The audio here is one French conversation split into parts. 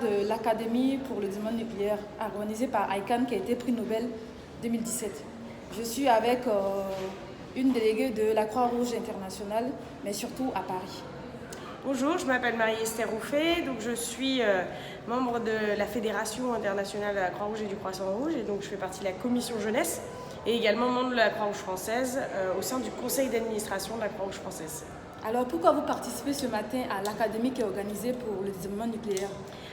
de l'Académie pour le domaine nucléaire organisée par ICANN qui a été prix Nobel 2017. Je suis avec une déléguée de la Croix-Rouge internationale, mais surtout à Paris. Bonjour, je m'appelle Marie-Esther Rouffet, donc je suis membre de la Fédération internationale de la Croix-Rouge et du Croissant-Rouge, et donc je fais partie de la commission jeunesse et également membre de la Croix-Rouge française au sein du conseil d'administration de la Croix-Rouge française. Alors pourquoi vous participez ce matin à l'académie qui est organisée pour le désarmement nucléaire?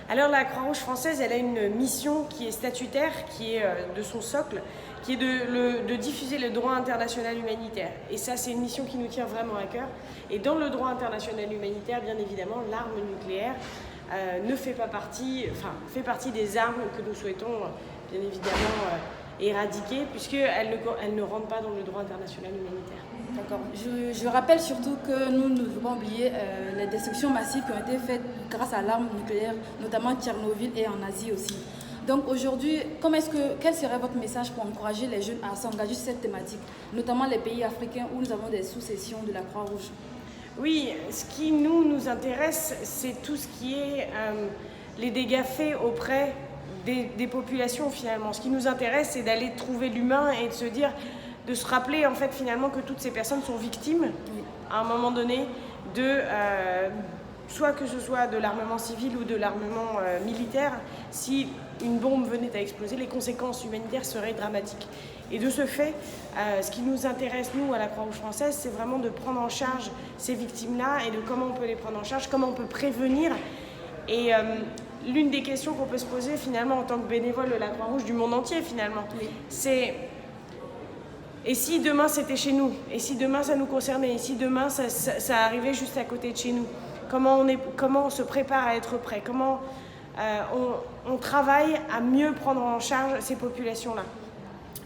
Alors la Croix-Rouge française, elle a une mission qui est statutaire, qui est de son socle, qui est de diffuser le droit international humanitaire. Et ça, c'est une mission qui nous tient vraiment à cœur. Et dans le droit international humanitaire, bien évidemment, l'arme nucléaire fait partie des armes que nous souhaitons, bien évidemment, éradiquer, puisqu'elles ne rentrent pas dans le droit international humanitaire. D'accord. Je rappelle surtout que nous ne devons pas oublier les destructions massives qui ont été faites grâce à l'arme nucléaire, notamment à Tchernobyl et en Asie aussi. Donc aujourd'hui, quel serait votre message pour encourager les jeunes à s'engager sur cette thématique, notamment les pays africains où nous avons des sous-sections de la Croix-Rouge? Oui, ce qui nous intéresse, c'est tout ce qui est les dégâts faits auprès des populations finalement. Ce qui nous intéresse, c'est d'aller trouver l'humain et de se rappeler en fait finalement que toutes ces personnes sont victimes à un moment donné soit que ce soit de l'armement civil ou de l'armement militaire. Si une bombe venait à exploser, les conséquences humanitaires seraient dramatiques. Et de ce fait, ce qui nous intéresse, nous, à la Croix-Rouge française, c'est vraiment de prendre en charge ces victimes-là et de comment on peut les prendre en charge, comment on peut prévenir. Et l'une des questions qu'on peut se poser, finalement, en tant que bénévole de la Croix-Rouge du monde entier, finalement, c'est: et si demain c'était chez nous? Et si demain ça nous concernait? Et si demain ça arrivait juste à côté de chez nous? Comment on se prépare à être prêt? Comment on travaille à mieux prendre en charge ces populations-là?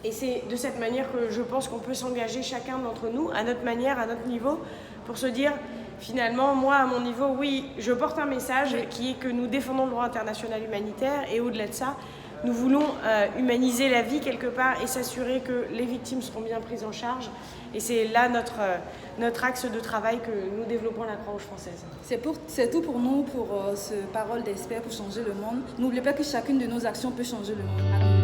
Et c'est de cette manière que je pense qu'on peut s'engager chacun d'entre nous, à notre manière, à notre niveau, pour se dire, finalement, moi, à mon niveau, oui, je porte un message qui est que nous défendons le droit international humanitaire, et au-delà de ça, nous voulons humaniser la vie quelque part et s'assurer que les victimes seront bien prises en charge. Et c'est là notre axe de travail que nous développons à la Croix-Rouge française. C'est tout pour nous, pour ce parole d'experts pour changer le monde. N'oubliez pas que chacune de nos actions peut changer le monde.